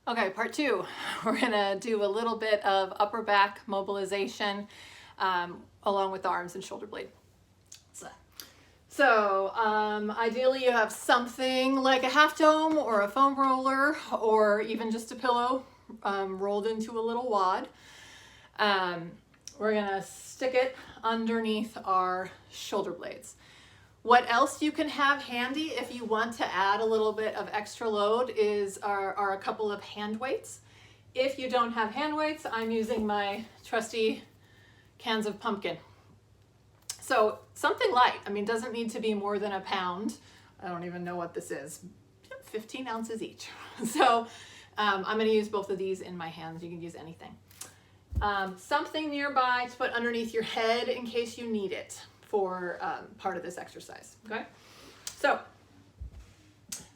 Okay, part two. We're gonna do a little bit of upper back mobilization along with the arms and shoulder blade. Ideally you have something like a half dome or a foam roller or even just a pillow rolled into a little wad. We're gonna stick it underneath our shoulder blades. What else you can have handy if you want to add a little bit of extra load are a couple of hand weights. If you don't have hand weights, I'm using my trusty cans of pumpkin. So something light, doesn't need to be more than a pound. I don't even know what this is, 15 ounces each. So I'm gonna use both of these in my hands. You can use anything. Something nearby to put underneath your head in case you need it for part of this exercise, okay? So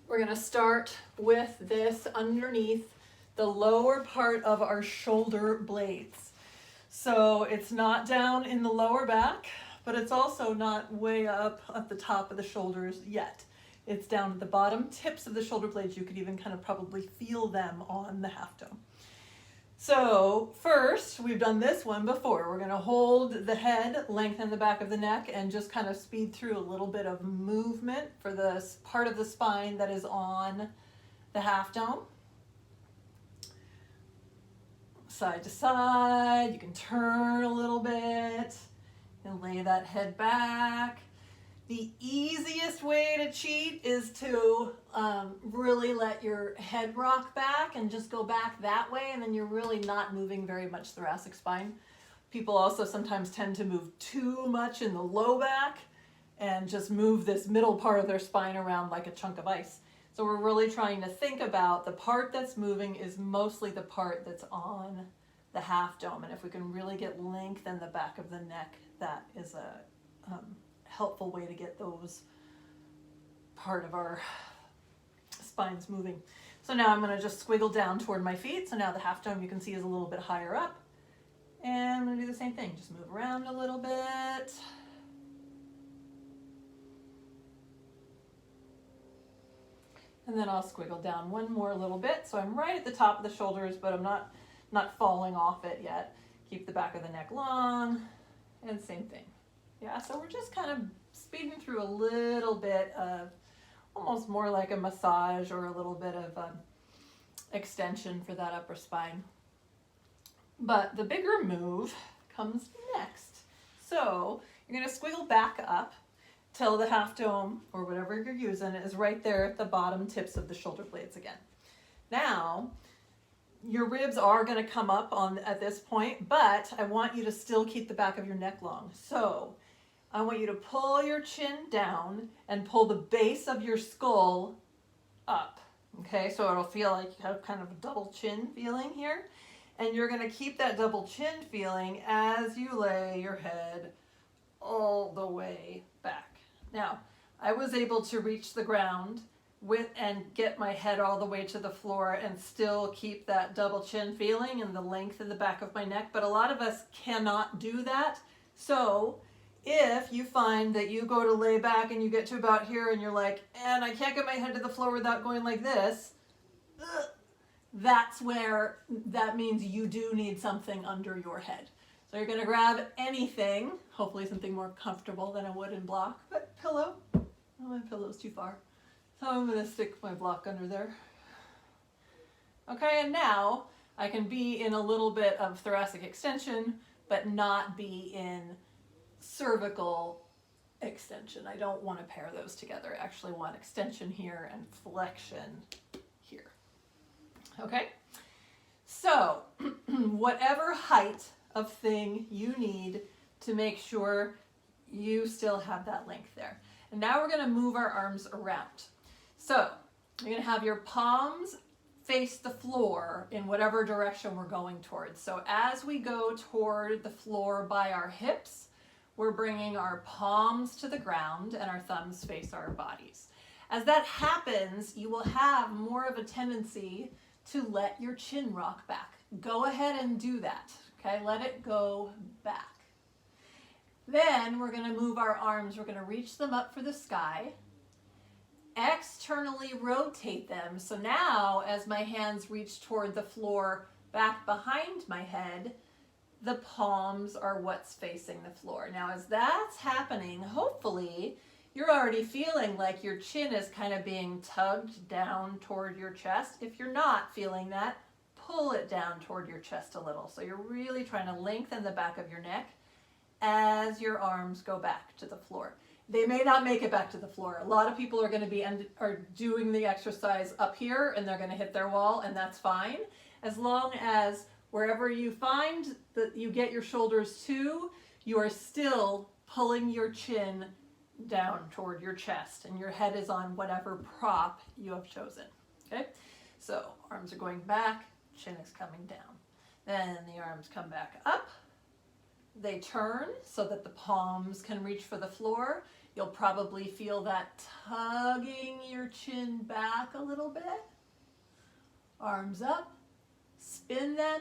we're gonna start with this underneath the lower part of our shoulder blades. So it's not down in the lower back, but it's also not way up at the top of the shoulders yet. It's down at the bottom tips of the shoulder blades. You could even kind of probably feel them on the half dome. So first, we've done this one before. We're gonna hold the head, lengthen the back of the neck, and just kind of speed through a little bit of movement for the part of the spine that is on the half dome. Side to side, you can turn a little bit and lay that head back. The easiest way to cheat is to really let your head rock back and just go back that way, and then you're really not moving very much thoracic spine. People also sometimes tend to move too much in the low back and just move this middle part of their spine around like a chunk of ice. So we're really trying to think about the part that's moving is mostly the part that's on the half dome, and if we can really get length in the back of the neck, that is a helpful way to get those part of our spines moving. So now I'm going to just squiggle down toward my feet. So now the half dome you can see is a little bit higher up. And I'm going to do the same thing. Just move around a little bit. And then I'll squiggle down one more little bit. So I'm right at the top of the shoulders, but I'm not falling off it yet. Keep the back of the neck long. And same thing. Yeah, so we're just kind of speeding through a little bit of almost more like a massage or a little bit of extension for that upper spine. But the bigger move comes next. So you're going to squiggle back up till the half dome or whatever you're using is right there at the bottom tips of the shoulder blades again. Now, your ribs are going to come up at this point, but I want you to still keep the back of your neck long. So I want you to pull your chin down and pull the base of your skull up. Okay, so it'll feel like you have kind of a double chin feeling here. And you're going to keep that double chin feeling as you lay your head all the way back. Now, I was able to reach the ground and get my head all the way to the floor and still keep that double chin feeling and the length in the back of my neck, but a lot of us cannot do that. So if you find that you go to lay back and you get to about here and you're like, and I can't get my head to the floor without going like this, that's where that means you do need something under your head. So you're going to grab anything, hopefully something more comfortable than a wooden block, but pillow. Oh, my pillow's too far. So I'm going to stick my block under there. Okay, and now I can be in a little bit of thoracic extension, but not be in cervical extension. I don't want to pair those together. I actually want extension here and flexion here. Okay, so whatever height of thing you need to make sure you still have that length there. And now we're going to move our arms around. So you're going to have your palms face the floor in whatever direction we're going towards. So as we go toward the floor by our hips, we're bringing our palms to the ground and our thumbs face our bodies. As that happens, you will have more of a tendency to let your chin rock back. Go ahead and do that, okay? Let it go back. Then we're going to move our arms. We're going to reach them up for the sky. externally rotate them. So now as my hands reach toward the floor back behind my head, the palms are what's facing the floor. Now as that's happening, hopefully you're already feeling like your chin is kind of being tugged down toward your chest. If you're not feeling that, pull it down toward your chest a little. So you're really trying to lengthen the back of your neck as your arms go back to the floor. They may not make it back to the floor. A lot of people are going to be are doing the exercise up here and they're going to hit their wall, and that's fine. As long as wherever you find that you get your shoulders to, you are still pulling your chin down toward your chest and your head is on whatever prop you have chosen. Okay? So arms are going back, chin is coming down. Then the arms come back up. They turn so that the palms can reach for the floor. You'll probably feel that tugging your chin back a little bit. Arms up, spin them,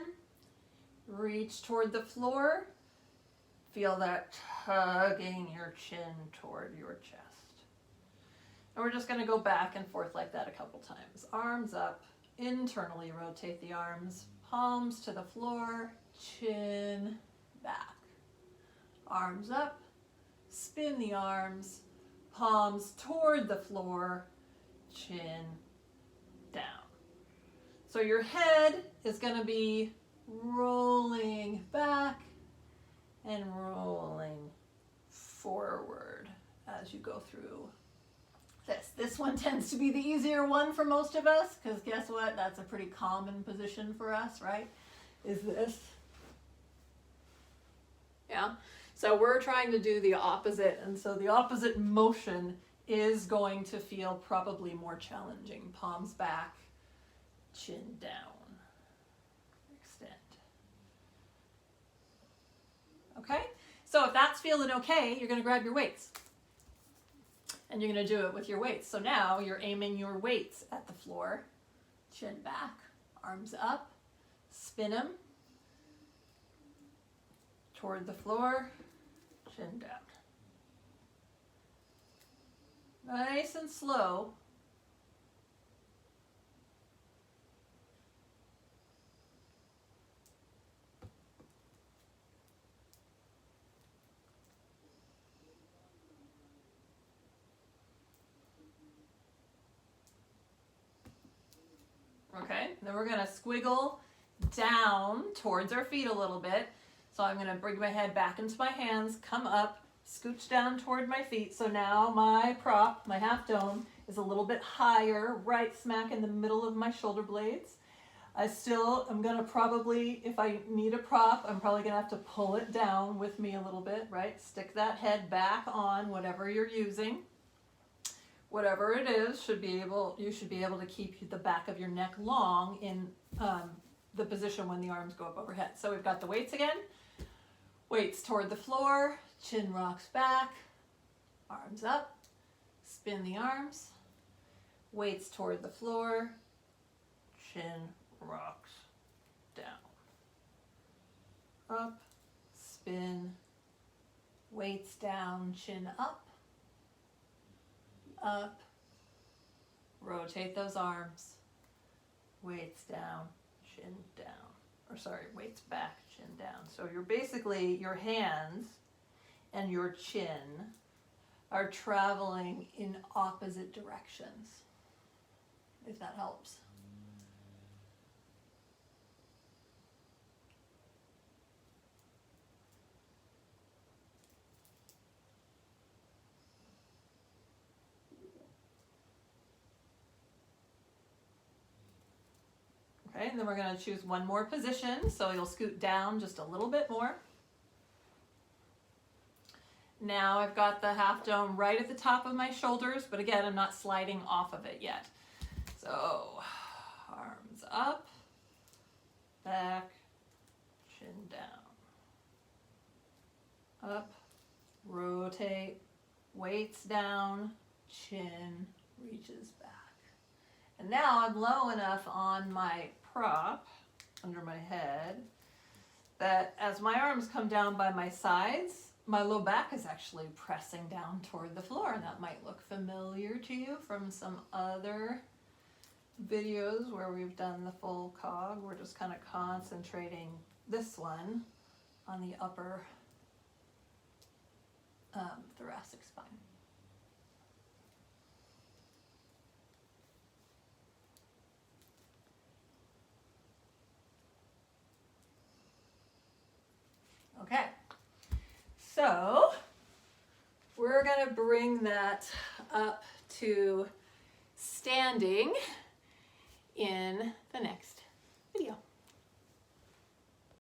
reach toward the floor. Feel that tugging your chin toward your chest. And we're just going to go back and forth like that a couple times. Arms up, internally rotate the arms, palms to the floor, chin back. Arms up, spin the arms, palms toward the floor, chin down. So your head is going to be rolling back and rolling forward as you go through this. This one tends to be the easier one for most of us, because guess what? That's a pretty common position for us, right? Is this. Yeah. So we're trying to do the opposite, and so the opposite motion is going to feel probably more challenging. Palms back, chin down, extend. Okay? So if that's feeling okay, you're going to grab your weights. And you're going to do it with your weights. So now you're aiming your weights at the floor, chin back, arms up, spin them toward the floor, chin down. Nice and slow. Okay, then we're going to squiggle down towards our feet a little bit. So I'm going to bring my head back into my hands, come up, scooch down toward my feet. So now my prop, my half dome, is a little bit higher, right smack in the middle of my shoulder blades. I'm going to probably, if I need a prop, I'm probably going to have to pull it down with me a little bit, right? Stick that head back on whatever you're using. Whatever it is, you should be able to keep the back of your neck long in the position when the arms go up overhead. So we've got the weights again. Weights toward the floor, chin rocks back, arms up, spin the arms. Weights toward the floor, chin rocks down. Up, spin, weights down, chin up. Up, rotate those arms, weights down, chin down, weights back, chin down. So you're basically, your hands and your chin are traveling in opposite directions, if that helps. Okay, and then we're going to choose one more position, so you'll scoot down just a little bit more. Now I've got the half dome right at the top of my shoulders, but again, I'm not sliding off of it yet. So, arms up, back, chin down. Up, rotate, weights down, chin reaches back. And now I'm low enough on my prop under my head that as my arms come down by my sides, my low back is actually pressing down toward the floor, and that might look familiar to you from some other videos where we've done the full cog. We're just kind of concentrating this one on the upper thoracic spine. Okay, so we're going to bring that up to standing in the next video.